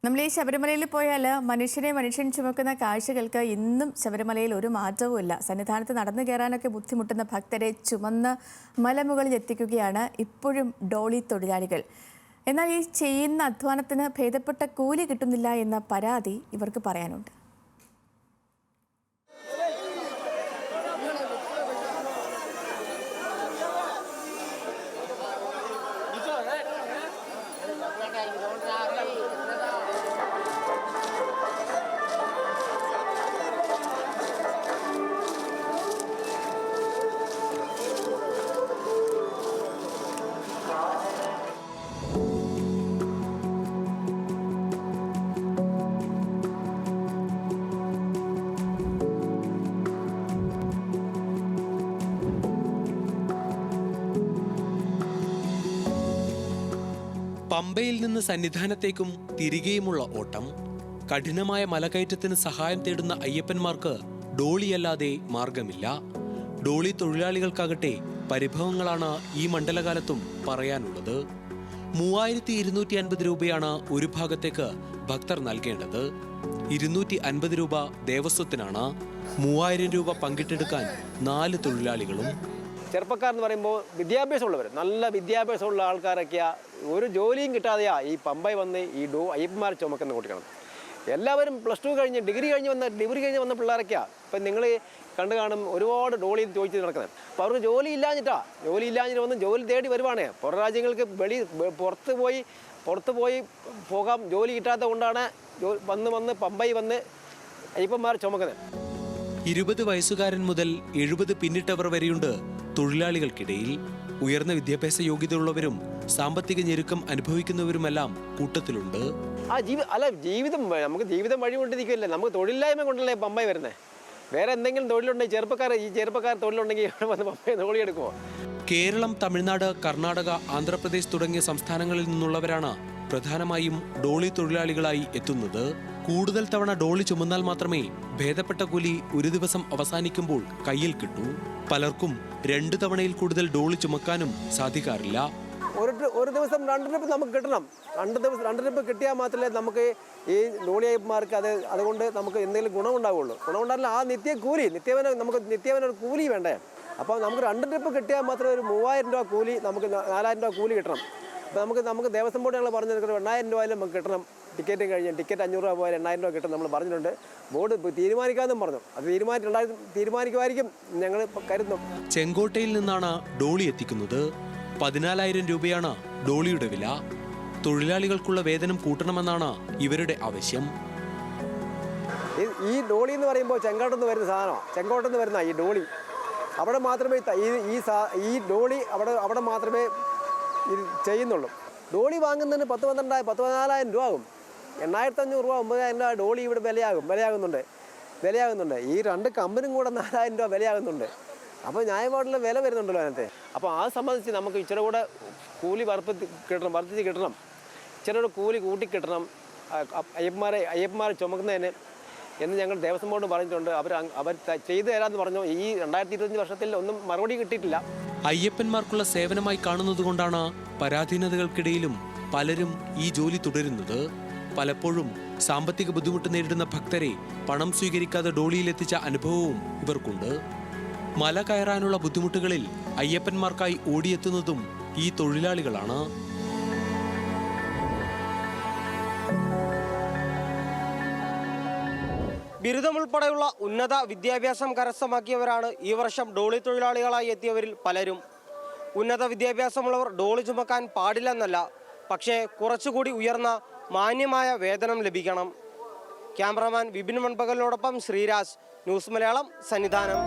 നമ്മൾ ഈ ശബരിമലയിൽ പോയാൽ മനുഷ്യൻ ചുമക്കുന്ന കാഴ്ചകൾക്ക് ഇന്നും ശബരിമലയിൽ ഒരു മാറ്റവുമില്ല. സന്നിധാനത്ത് നടന്നു കയറാനൊക്കെ ബുദ്ധിമുട്ടുന്ന ഭക്തരെ ചുമന്ന് മലമുകളിൽ എത്തിക്കുകയാണ് ഇപ്പോഴും ഡോളി തൊഴിലാളികൾ. എന്നാൽ ഈ ചെയ്യുന്ന അധ്വാനത്തിന് ഭേദപ്പെട്ട കൂലി കിട്ടുന്നില്ല എന്ന പരാതി ഇവർക്ക് പറയാനുണ്ട്. പമ്പയിൽ നിന്ന് സന്നിധാനത്തേക്കും തിരികെയുമുള്ള ഓട്ടം. കഠിനമായ മലകയറ്റത്തിന് സഹായം തേടുന്ന അയ്യപ്പന്മാർക്ക് ഡോളിയല്ലാതെ മാർഗമില്ല. ഡോളി തൊഴിലാളികൾക്കാകട്ടെ പരിഭവങ്ങളാണ് ഈ മണ്ഡലകാലത്തും പറയാനുള്ളത്. 3250 രൂപയാണ് ഒരു ഭാഗത്തേക്ക് ഭക്തർ നൽകേണ്ടത്. 250 രൂപ ദേവസ്വത്തിനാണ്. 3000 രൂപ പങ്കിട്ടെടുക്കാൻ 4 തൊഴിലാളികളും. ചെറുപ്പക്കാരെന്ന് പറയുമ്പോൾ വിദ്യാഭ്യാസമുള്ളവർ, നല്ല വിദ്യാഭ്യാസമുള്ള ആൾക്കാരൊക്കെയാ ഒരു ജോലിയും കിട്ടാതെയാ ഈ പമ്പയിൽ വന്ന് ഈ അയ്യപ്പന്മാർ ചുമക്കുന്ന കുട്ടികളും. എല്ലാവരും +2 കഴിഞ്ഞ് ഡിഗ്രി കഴിഞ്ഞ് വന്ന പിള്ളേരൊക്കെയാണ്. ഇപ്പം നിങ്ങൾ കണ്ടു കാണും, ഒരുപാട് ഡോളിയിൽ ചോദിച്ച് നടക്കുന്നത്. അപ്പോൾ അവർക്ക് ജോലി ഇല്ലാഞ്ഞിട്ട് വന്ന് ജോലി തേടി വരുവാണ്. പുറം രാജ്യങ്ങൾക്ക് പുറത്ത് പോയി പോകാം, ജോലി കിട്ടാത്തത് കൊണ്ടാണ് വന്ന് പമ്പയിൽ വന്ന് അയ്യപ്പന്മാർ ചുമക്കുന്നത്. 20 വയസ്സുകാരൻ മുതൽ 70 പിന്നിട്ടവർ വരെയുണ്ട് തൊഴിലാളികൾക്കിടയിൽ. ഉയർന്ന വിദ്യാഭ്യാസ യോഗ്യതയുള്ളവരും സാമ്പത്തിക ഞെരുക്കം അനുഭവിക്കുന്നവരുമെല്ലാം കൂട്ടത്തിലുണ്ട്. നമുക്ക് ജീവിതം വഴി കൊണ്ടിരിക്കുകയല്ലേ, നമുക്ക് തൊഴിലില്ലായ്മ കൊണ്ടല്ലേ പമ്പയിൽ വരുന്നത്. വേറെ എന്തെങ്കിലും തൊഴിലുണ്ടെങ്കിൽ ചെറുപ്പക്കാർ തൊഴിലുണ്ടെങ്കിൽ വന്ന് പമ്പയിൽ തൊഴിലെടുക്കുമോ? കേരളം, തമിഴ്നാട്, കർണാടക, ആന്ധ്രാപ്രദേശ് തുടങ്ങിയ സംസ്ഥാനങ്ങളിൽ നിന്നുള്ളവരാണ് പ്രധാനമായും ഡോളി തൊഴിലാളികളായി എത്തുന്നത്. കൂടുതൽ തവണ ഡോളി ചുമന്നാൽ മാത്രമേ ഭേദപ്പെട്ട കൂലി ഒരു ദിവസം അവസാനിക്കുമ്പോൾ കയ്യിൽ കിട്ടൂ. പലർക്കും 2 തവണയിൽ കൂടുതൽ ഡോളി ചുമക്കാനും സാധിക്കാറില്ല. ഒരു ദിവസം 2 ട്രിപ്പ് നമുക്ക് കിട്ടണം. 2 ട്രിപ്പ് കിട്ടിയാൽ മാത്രമേ നമുക്ക് ഈ ഡോളിയന്മാർക്ക് അതുകൊണ്ട് നമുക്ക് എന്തെങ്കിലും ഗുണമുണ്ടാവുള്ളൂ. ഗുണമുണ്ടാകില്ല ആ നിത്യവന ഒരു കൂലി വേണ്ടേ. അപ്പോൾ നമുക്ക് 2 ട്രിപ്പ് കിട്ടിയാൽ മാത്രമേ ഒരു 3000 രൂപ കൂലി, നമുക്ക് 4000 രൂപ കൂലി കിട്ടണം. അപ്പോൾ നമുക്ക് ദേവസ്വം ബോർഡ് ഞങ്ങൾ പറഞ്ഞിരിക്കുന്നത് 8000 രൂപയിലും നമുക്ക് കിട്ടണം. ടിക്കറ്റ് 500 രൂപ പോയാൽ 8000 രൂപ കിട്ടും നമ്മൾ പറഞ്ഞിട്ടുണ്ട്. ബോർഡ് തീരുമാനിക്കാമെന്നും പറഞ്ഞു. അത് തീരുമാനിക്കുമായിരിക്കും ഞങ്ങൾ കരുതുന്നു. ചെങ്കോട്ടയിൽ നിന്നാണ് ഡോളി എത്തിക്കുന്നത്. 14000 രൂപയാണ് ഡോളിയുടെ വില. തൊഴിലാളികൾക്കുള്ള വേതനം കൂട്ടണമെന്നാണ് ഇവരുടെ ആവശ്യം. ഈ ഡോളി എന്ന് പറയുമ്പോൾ ചെങ്കോട്ടയിൽ നിന്ന് വരുന്ന സാധനമാണ്. ചെങ്കോട്ടയിൽ നിന്ന് വരുന്ന ഈ ഡോളി അവിടെ മാത്രമേ ഈ ഡോളി അവിടെ മാത്രമേ ഇത് ചെയ്യുന്നുള്ളൂ. ഡോളി വാങ്ങുന്നതിന് 14,000 രൂപ ആകും. 8500 രൂപ 9000 രൂപ ഡോളി ഇവിടെ വിലയാകുന്നുണ്ട്. ഈ 2 കമ്പനും കൂടെ 4000 രൂപ വിലയാകുന്നുണ്ട്. അപ്പോൾ ന്യായമായിട്ടുള്ള വില വരുന്നുണ്ടല്ലോ അതിനകത്ത്. അപ്പോൾ ആ സംബന്ധിച്ച് നമുക്ക് ഇച്ചിരി കൂടെ കൂലി വർദ്ധിച്ച് കിട്ടണം. ഇച്ചിരി കൂടെ കൂലി കൂട്ടി കിട്ടണം അയ്യപ്പന്മാരെ ചുമക്കുന്നതിന് എന്ന് ഞങ്ങൾ ദേവസ്വം ബോർഡ് പറഞ്ഞിട്ടുണ്ട്. അവർ ചെയ്തു തരാമെന്ന് പറഞ്ഞു. ഈ 2025 വർഷത്തിൽ ഒന്നും മറുപടി കിട്ടിയിട്ടില്ല. അയ്യപ്പന്മാർക്കുള്ള സേവനമായി കാണുന്നതുകൊണ്ടാണ് പരാധീനതകൾക്കിടയിലും പലരും ഈ ജോലി തുടരുന്നത്. പലപ്പോഴും സാമ്പത്തിക ബുദ്ധിമുട്ട് നേരിടുന്ന ഭക്തരെ പണം സ്വീകരിക്കാതെ ഡോളിയിലെത്തിച്ച അനുഭവവും ഇവർക്കുണ്ട്. മല കയറാനുള്ള ബുദ്ധിമുട്ടുകളിൽ അയ്യപ്പന്മാർക്കായി ഓടിയെത്തുന്നതും ഈ തൊഴിലാളികളാണ്. ബിരുദമുൾപ്പെടെയുള്ള ഉന്നത വിദ്യാഭ്യാസം കരസ്ഥമാക്കിയവരാണ് ഈ വർഷം ഡോളി തൊഴിലാളികളായി എത്തിയവരിൽ പലരും. ഉന്നത വിദ്യാഭ്യാസമുള്ളവർ ഡോളി ചുമക്കാൻ പാടില്ലെന്നല്ല, പക്ഷേ കുറച്ചുകൂടി ഉയർന്ന മാന്യമായ വേതനം ലഭിക്കണം. ക്യാമറാമാൻ വിപിൻ മൺപകലിനോടൊപ്പം ശ്രീരാജ്, ന്യൂസ് മലയാളം, സന്നിധാനം.